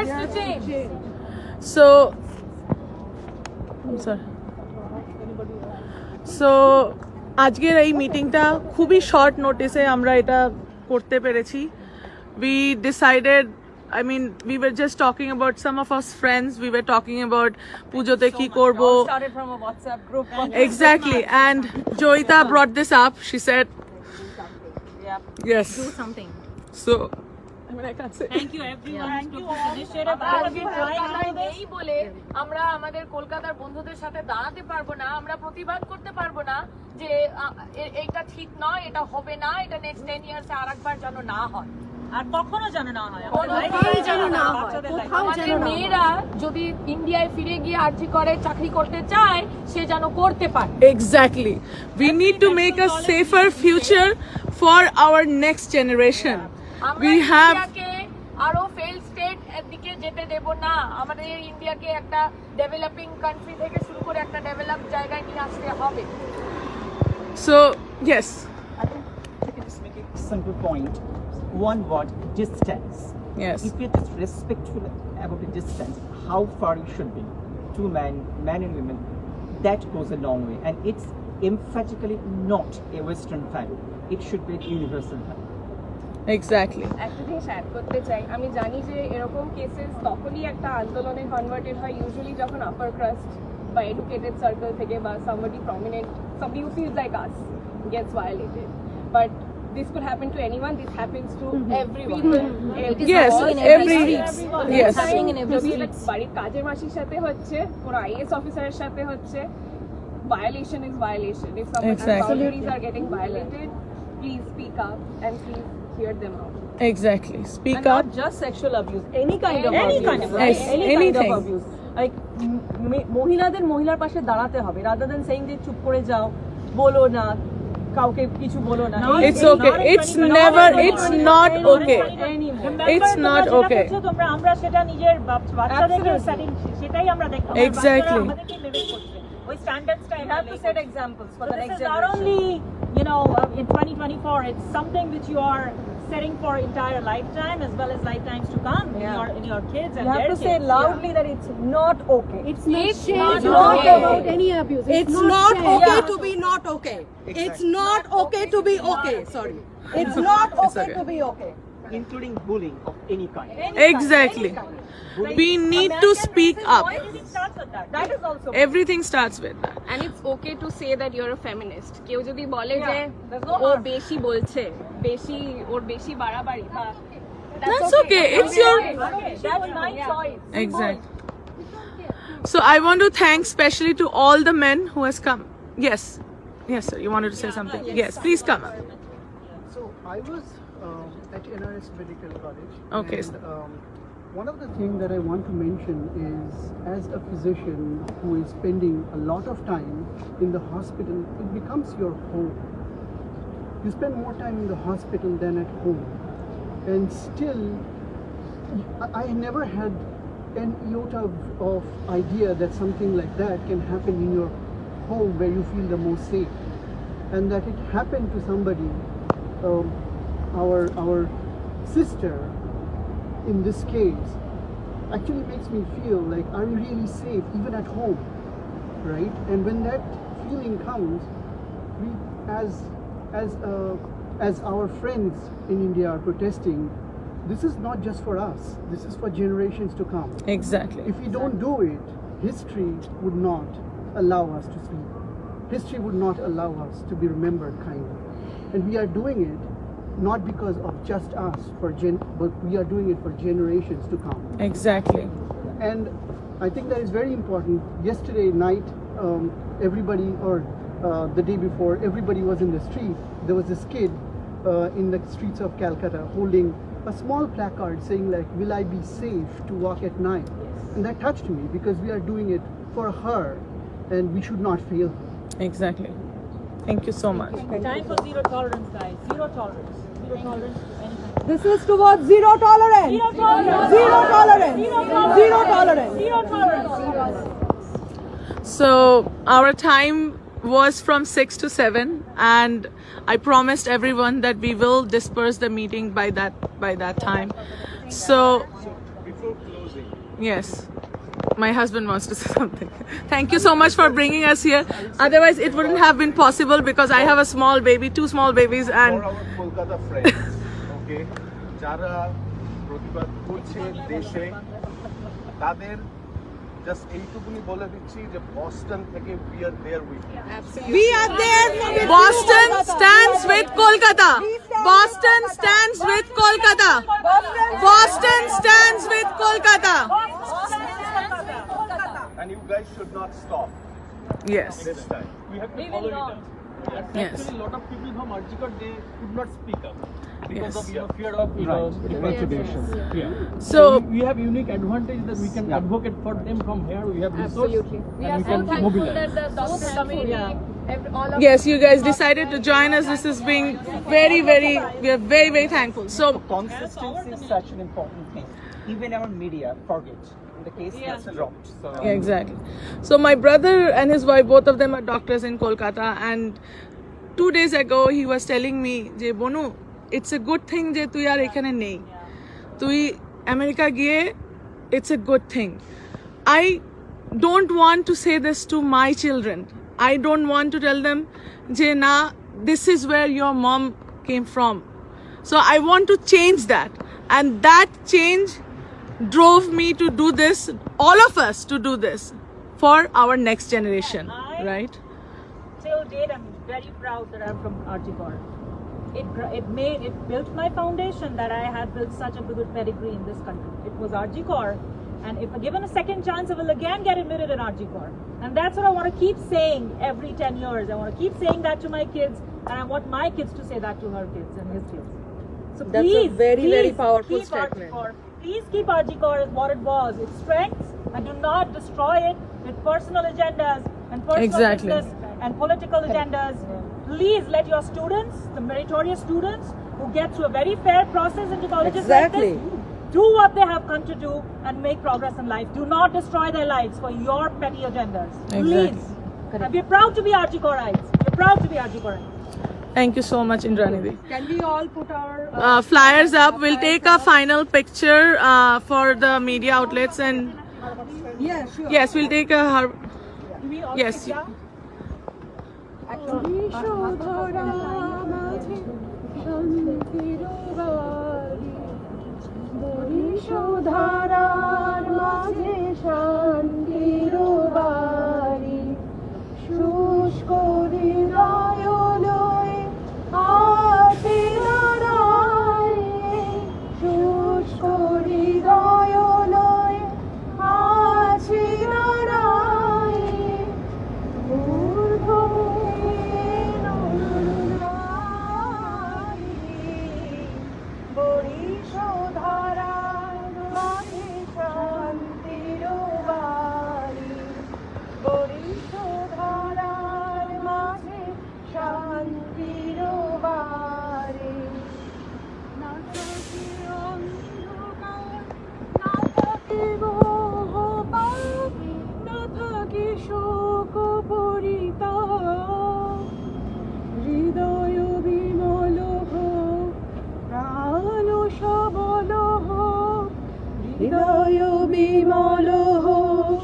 dares to change. So, I'm sorry. So, আজকের এই মিটিংটা খুবই শর্ট নোটিসে আমরা এটা করতে পেরেছি. We decided, I mean, we were just talking about some of us friends. We were talking about pujote ki korbo. Started from a WhatsApp group. Exactly, and Joyita brought this up. She said, Yeah. yes. Do something. So, I mean, I can't say. Thank you everyone who took this initiative. All of you trying to do this. এই বলে আমরা আমাদের কলকাতার বন্ধুদের সাথে দাঁড়াতে পারবো না, আমরা প্রতিবাদ করতে পারবো না যে এটা ঠিক নয়, এটা হবে না, এটা নেক্সট 10 ইয়ার্সে আরেকবার যেন না হয়। আর কখনো যেন না হয়, কোথাও যেন না হয়। আমাদের মেয়েরা যদি ইন্ডিয়ায় ফিরে গিয়ে আরজি করে চাকরি করতে চায়, সে যেন করতে পারে। Exactly. We need to make a safer future for our next generation. We have ইন্ডিয়াকে আরো ফেল স্টেট এর দিকে যেতে দেব না। আমাদের ইন্ডিয়াকে একটা ডেভেলপিং কান্ট্রি থেকে শুরু করে একটা ডেভেলপ জায়গায় নিয়ে আসতে হবে। so yes. I think we can just make a simple point. One word, distance. Yes. If you're just respectful about the distance, how far you should be, two men and women, that goes a long way. And it's emphatically not a Western value. It should be a universal value. Exactly. একটা জিনিস add করতে চাই, আমি জানি যে এরকম cases তখনই একটা আন্দোলনে কনভার্টেড হয় ইউজুয়ালি যখন আপার ক্রাস্ট বা এডুকেটেড সার্কেল থেকে বা somebody prominent, somebody who feels like us gets violated. But this could happen to anyone. This happens to everyone. Yes, every yes. যদি বাড়ির কাজের মাসির সাথে হচ্ছে, কোনো আইএস অফিসারের সাথে হচ্ছে, violation is violation. If somebody's Exactly. boundaries are getting violated, please speak up and please hear them out. Exactly. Speak And up. not just sexual abuse, any kind of Any abuse. kind of Yes, any anything. kind of abuse. Like মহিলাদের মহিলার পাশে দাঁড়াতে হবে, rather than saying যে চুপ করে যাও, বলো না, কাউকে কিছু বলো না। It's okay. It's never. It's not okay. It's not okay. তোমরা আমরা সেটা নিজের বাচ্চাদেরকে setting সেটাই আমরা দেখতে হবে। Exactly. বাচ্চারা আমাদেরকে লেভেল করছে ওই স্ট্যান্ডার্ডসটা You have to set examples for the this next is not generation. only in 2024, it's something which you are setting for entire lifetime as well as lifetimes to come in your kids and You have their to say kids. loudly that it's not okay. It's not not about any abuse. It's not okay to be not okay. It's not okay to be okay. Sorry. It's not okay okay. to be okay. Including bullying of any kind. Exactly. We need to speak up. Everything starts with that. That is also Everything starts with that. And it's okay to say that you're a feminist. কেউ যদি বলে যে there's no ও harm. বেশি বলছে, ওর বেশি বাড়াবাড়ি, That's okay. It's your That's my choice. exactly. So I want to thank specially to all the men who has come. Yes. Yes, sir. You wanted to say something? Yes. Please come up. So I was at NRS Medical College. Okay. And, one of the things that I want to mention is, as a physician who is spending a lot of time in the hospital, it becomes your home. You spend more time in the hospital than at home. And still, I never had an iota of idea that something like that can happen in your home where you feel the most safe. And that it happened to somebody, our sister, in this case, actually makes me feel like, are you really safe even at home, right? And when that feeling comes, we, as our friends in India are protesting, this is not just for us. This is for generations to come. Exactly. If we don't do it, history would not allow us to speak. History would not allow us to be remembered kindly. And we are doing it not because of just us, but we are doing it for generations to come. Exactly. And I think that is very important. Yesterday night, everybody, or the day before, everybody was in the street. There was this kid in the streets of Calcutta holding a small placard saying like, will I be safe to walk at night? And that touched me because we are doing it for her and we should not fail her. Exactly. Thank you so much. Time for zero tolerance, guys. Zero tolerance. Zero tolerance to anything. This is towards zero tolerance. Zero tolerance. Zero tolerance. Zero tolerance. Zero tolerance. Zero tolerance. So our time was from 6 to 7, and I promised everyone that we will disperse the meeting by that time. So Before Yes. My husband wants to say something. Thank you so much for bringing us here. Otherwise, it wouldn't have been possible because I have a small baby, 2 small babies, and For our Kolkata friends, okay, যারা প্রতিবাদ করছে দেশে তাদের just এইটুকুনি বলে দিচ্ছি যে Boston থেকে we are there with you. We are there. Boston stands with Kolkata. Boston stands with Kolkata. Boston stands with Kolkata. And you guys should not stop Yes. this time. We have to follow it up. Yes. Actually, a lot of people from Arjikot, they could not speak up because Yes. of fear of retribution. Yeah. So we have unique advantage that we can advocate for them from here. We have resources Absolutely. We and are we so can thankful mobilize. that the doctor community, all of yes, you guys decided to join us. This is being very, we are very, very thankful. So Consistency is such an important thing. Even our media forget. The case gets dropped. So exactly. So my brother and his wife, both of them are doctors in Kolkata, and 2 days ago he was telling me, "Je Bonu, it's a good thing je tu yaar ekhane nei. Tui America giye, it's a good thing." I don't want to say this to my children. I don't want to tell them, "Je na, this is where your mom came from." So I want to change that, and that change drove me to do this, all of us to do this for our next generation, right? Till date, I'm very proud that I'm from Arjikor. It built my foundation that I had built such a good pedigree in this country. It was Arjikor, and if given a second chance, I will again get admitted in Arjikor. And that's what I want to keep saying every 10 years. I want to keep saying that to my kids, and I want my kids to say that to her kids and his kids. So That's a please, very, very please powerful keep statement. Arjikor. Please keep Arjikor as what it was, its strengths, and do not destroy it with personal agendas and personal Exactly. business and political agendas. Please let your students, the meritorious students who get through a very fair process into colleges Exactly. like this, do what they have come to do and make progress in life. Do not destroy their lives for your petty agendas. Please. And we're proud to be Arjikorites. We're proud to be Arjikorites. Thank you so much, Indranidhi. Can we all put our Flyers up. We'll take a final picture for the media outlets, and Yeah, sure. yes, we'll take a yes. ধারার মাঝে শান্তির বাড়ি শুষ্ক হৃদয় লয়ে আছি দাঁড়ায় শুষ্ক হৃদয় লয়ে আছি দাঁড়ায় বরিশ ধারার মাঝে শান্তির বাড়ি বরিশ ধারার মাঝে শান্তির বাড়ি না থাকে অন্ধকার না থাকে মোহপাপ না থাকে শোক পরিতাপ হৃদয় বিমল হোক প্রাণ সবল হোক হৃদয় বিমল হোক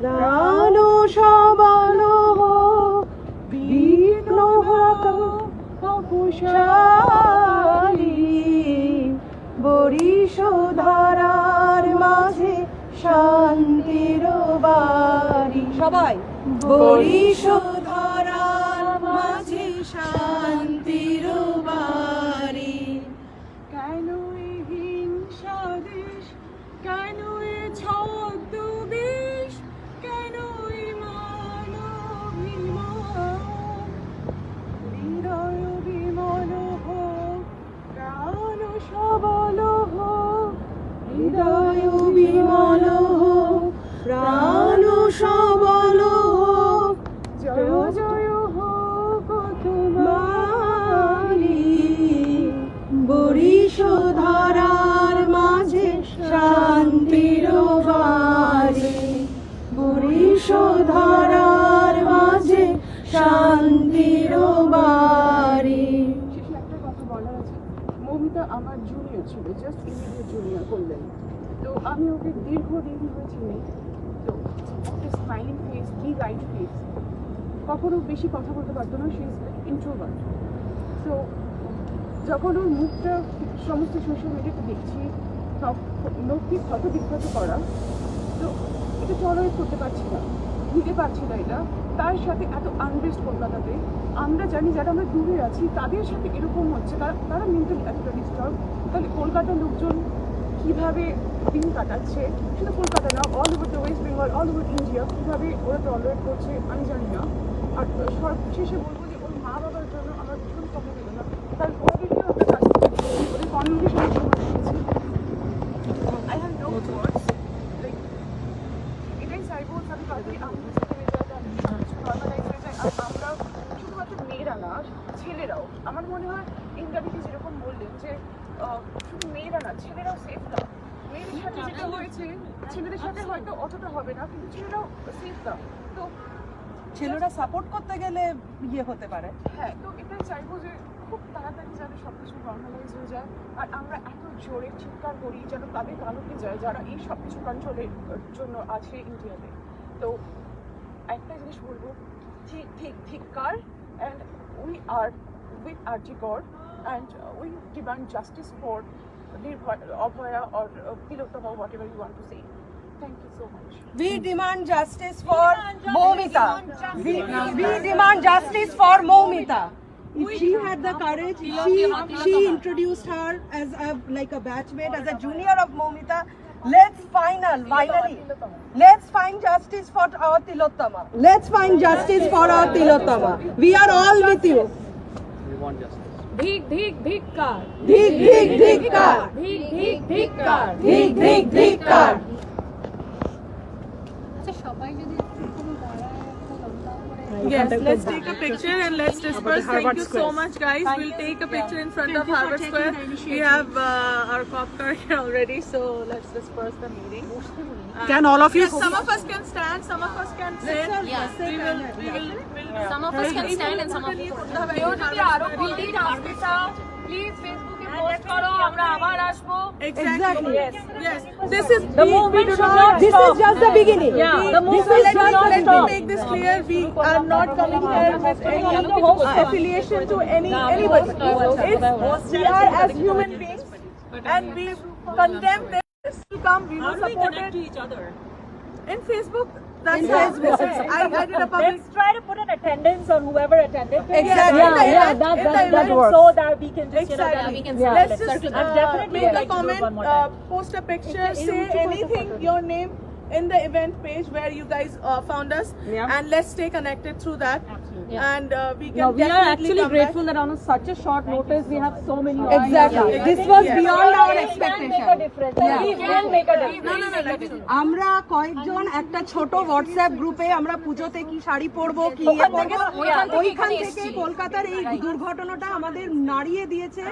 প্রাণ সবল হোক বিঘ্ন হোক অকুশালী বরিশ ধারার মাঝে শান্তির বাড়ি সবাই বরিশ ধারার মাঝে শান্তির বাড়ি কেন এই হিংসা দেশ কেন এই ছদ্মবেশ কেন এই মানবিমান হৃদয় বিমল হোক প্রাণ সবল হোক হৃদয় বিমল হোক প্রাণ সবল হোক জয় জয় হোক তোমারি বরিশ ধারার মাঝে শান্তির বাড়ি বরিশ ধারার মাঝে শান্তির বাড়ি একটা কথা বলার আছে মমিতা আমার জুনিয়র ছিল জাস্ট ইমিডিয়েট জুনিয়র করলেন তো আমি ওকে দীর্ঘদিন ধরে চিনি, তো একটা smiling face, big eyed face, কখনো বেশি কথা বলতে পারতো না, সে ইজ ইন্ট্রোভার্ট। তো যখন ওর মুখটা সমস্ত সোশ্যাল মিডিয়াতে দেখছি, সব লোককে ক্ষত বিক্ষত করা, তো এটা টলারেট করতে পারছি না, নিতে পারছি না এটা। তার সাথে এত আনরেস্ট কলকাতাতে, আমরা জানি যারা আমরা দূরে আছি তাদের সাথে এরকম হচ্ছে, তারা মেন্টালি এতটা ডিস্টার্ব। তাহলে কলকাতার লোকজন কীভাবে দিন কাটাচ্ছে, শুধু কলকাতা না, all over the West Bengal, all over India, কীভাবে ওরা টলারেট করছে আমি জানি না। আর সব শেষে বলবো যে ওর মা বাবার জন্য আমার ভীষণ কমে গেল না, কারণ ওদেরকেও আমরা কাজ করছি, ওদের কমিউনিকেশনের সময় দিয়েছি। I have no words, like এটাই চাইবো তাদের কাছে আমি নর্মালাইজ হয়ে যায়। আর আমরা শুধুমাত্র মেয়েরা না, ছেলেরাও, আমার মনে হয় ইন্টারভিউতে যেরকম বললেন যে শুধু মেয়েরা না, ছেলেরাও সেফ না। মেয়েদের সাথে যেটা হয়েছে, ছেলেদের সাথে হয়তো অতটা হবে না, কিন্তু ছেলেরাও সেফ না। তো ছেলেরা সাপোর্ট করতে গেলে ইয়ে হতে পারে। হ্যাঁ, তো এটাই চাইবো যে খুব তাড়াতাড়ি যাতে সব কিছু নর্মালাইজ হয়ে যায়। আর আমরা এত জোরে চিৎকার করি যেন তাদের কালকে যায় যারা এই সব কিছু কন্ট্রোলের জন্য আছে ইন্ডিয়াতে। তো একটা জিনিস বলবো, ধিক্কার, অ্যান্ড উই আর উইথ আরজি কর, and we demand justice for Abhaya or Tilottama, whatever you want to say. Thank you so much. We demand justice for Moumita. We demand justice for Moumita. If she had the courage, she introduced her as like a batchmate, as a junior of Moumita. Let's finally, let's find justice for our Tilottama. Let's find justice for our Tilottama. We are all with you. We want justice. ধিক্কার, Dhik, dhik, dhikkar. ধিক্কার। Dhik, dhik, dhikkar. Yes, let's take a picture and let's disperse. Thank you so much, guys. We'll take a picture in front of Harvard Square. We have our cop car here already, so let's disperse the meeting. Can all of you? Yes, some of us can stand, some of us can sit. Some of us can stand and some of us can't. কেউ যদি আরো বলতে আসতে চাও, please ফেসবুকে post করো, আমরা আবার আসবো। Exactly. Yes. This is The movement should not This is just the beginning. Yeah, the movement should not Let me stop. make this clear. We are not coming here with any affiliation to anybody. We are as human beings, and we condemn this to come. We will support it each other? in Facebook. That's In it. Facebook. I did a public. Let's try to put an attendance on whoever attended. Exactly. Yeah, yeah, In the that event. works. So that we can just, Exactly. we can Let's just I'd definitely make a like to do it comment, one more time. post a picture, say anything, your name in the event page where you guys found us, and let's stay connected through that. And we can No, we are definitely actually come grateful back. that on such a short notice we have so many. Exactly. Yeah. This was Yes. beyond our Can make a expectation. difference. Yeah. We can make a difference. আমরা কয়েকজন একটা ছোট WhatsApp গ্রুপে আমরা পুজোতে কি শাড়ি পরবো কি ইয়ে করবো, ওইখান থেকে কলকাতার এই দুর্ঘটনাটা আমাদের নাড়িয়ে দিয়েছে।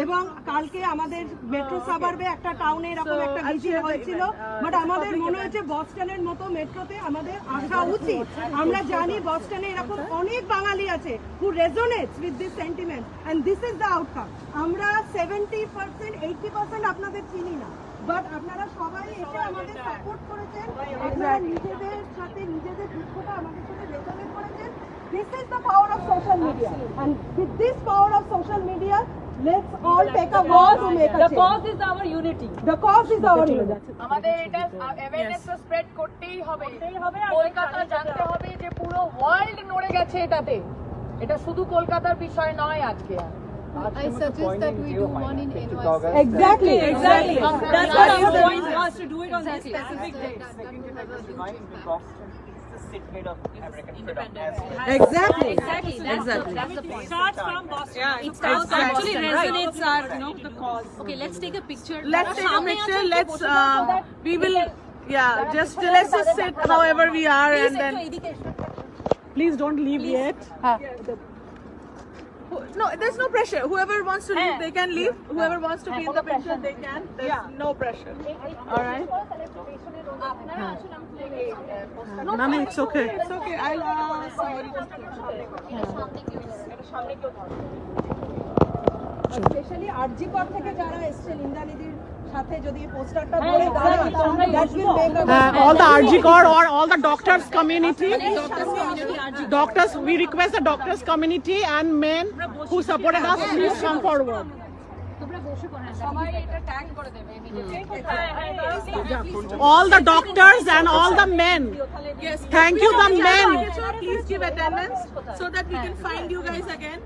এবং কালকে আমাদের মেট্রো সাবার্বে একটা টাউনে এরকম একটা মিছিল হয়েছিল, বাট আমাদের মনে হচ্ছে বস্টনের মতো মেট্রোতে আমাদের আসা উচিত। আমরা জানি বস্টনে এরকম অনেক বাঙালি আছে who resonates with this sentiment, and this is the outcome. আমরা 70%, 80% আপনাদের চিনি না, বাট আপনারা সবাই এসে আমাদের সাপোর্ট করেছেন, আপনারা নিজেদের সাথে নিজেদের দুঃখটা আমাদের সাথে রেজোনেট করেছেন। This is the power of social media, and with this power of social media, let's all take a vow to make a The change. cause is our unity. The cause is our unity. আমাদের এটা awareness spread করতেই হবে। কলকাতা জানতে হবে যে পুরো world নড়ে গেছে এটাতে। এটা শুধু কলকাতার বিষয় নয় আজকে আর। I suggest that we do one in NYC. Exactly. That's what our point was, to do it on this specific day. Citadel of American freedom as Exactly. That's the point. Starts from Boston. Yeah, it starts actually resonates our, the cause. Okay, let's take a picture. Let's take a picture. Let's. We will. Yeah. Let's just sit however we are, and then. Please don't leave yet. No, there's no pressure. Whoever wants to leave, they can leave. Whoever wants to be in the picture, they can. There's no pressure. All right. No, it's okay. It's okay. I'll somebody just. Specially RG Kar থেকে যারা এসেছেন, ইন্দ্রানীদির সাথে যদি পোস্টারটা ধরে দাঁড়ান, that will make a all the RGCOR or all the doctors community, we request the doctors community and men who supported us, please come forward. সবাই এটা ট্যাগ করে দেবে immediately. All the doctors and all the men. Yes, thank you the men. Please give attendance so that we can find you guys again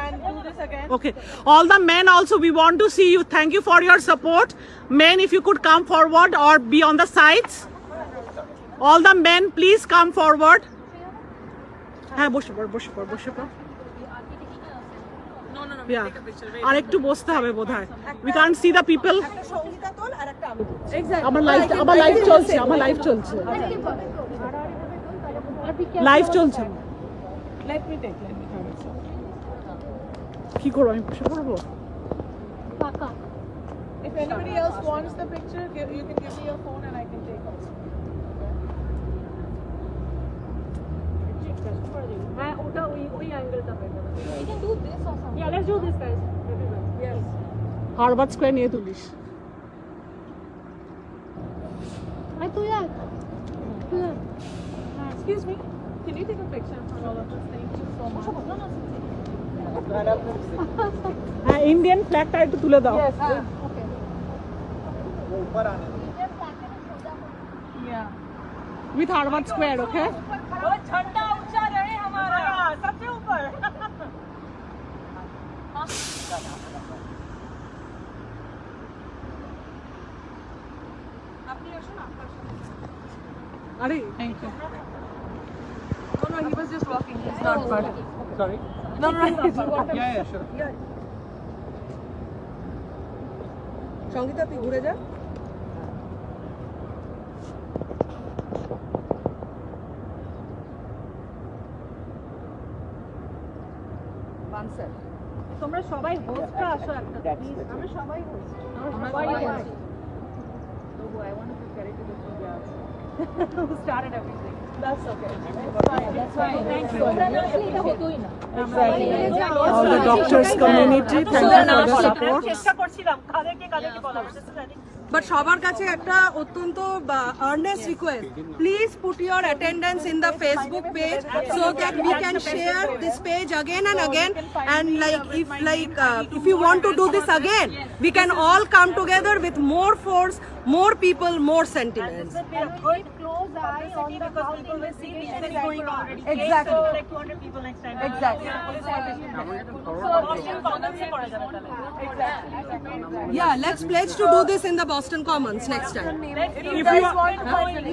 and do this again. Okay, all the men also, we want to see you. Thank you for your support. Men, if you could come forward or be on the sides. All the men, please come forward. হ্যাঁ বসে পড় Yeah. আর একটু বসতে হবে বোধহয়। We can't see the people. Sangeeta তোল আর একটা আমি আমার লাইভ চলছে। লাইভ চলছে। let me take কি করব আমি বসে পড়বো? if anybody else wants the picture you can give me your phone and I can take it. হ্যাঁ ওটা ওই অ্যাঙ্গেলটা better we can do this or something. Yeah, let's do this, guys. Everyone. Yes. Herbert square নিয়ে তুলিস। Excuse me, can you take a picture for all of us? Thank you so much. হ্যাঁ Indian ফ্ল্যাগটা একটু তুলে দাও। Yes, okay. ऊपर आने दो। Yeah. With Harvard Square, okay? वो झंडा ऊंचा रहे हमारा सबसे ऊपर। আরে Thank you. Oh no, he was just walking. He's not part of it. Sorry? No, Yeah, sure. Sangeeta তুই ঘুরে যা। তোমরা সবাই হোস্টটা আসো একটা প্লিজ। আমরা সবাই হোস্ট। আমরা সবাই host. I wanted to carry to the media. Who started everything? That's okay. That's fine. Thank you. এটা হতোই না। all the doctors community, thank you for the support. চেষ্টা করছিলাম কাদেরকে বলা জানি। বাট সবার কাছে একটা অত্যন্ত Ernst request, please put your attendance in the Facebook page so that we can share this page again and again, and if you want to do this again we can all come together with more force, more people, more sentiments. Close eye on the because people will see this is going already. Exactly. So like 200 people next time. Exactly. Yeah, let's pledge to do this in the Boston Commons next time. If you are,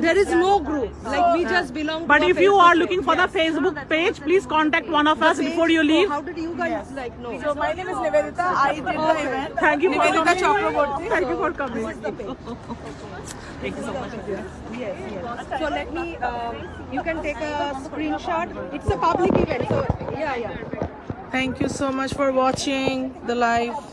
There is no group, like we just belong to but a if you Facebook are looking page. for the Facebook page, please contact one of us before you leave. How did you guys like know? So my name is Nivedita. I did the event. Thank you for Nivedita coming. Chakraborty. Thank you for coming. Thank you so much. Yes. So let me, you can take a screenshot. It's a public event, so yeah. Thank you so much for watching the live.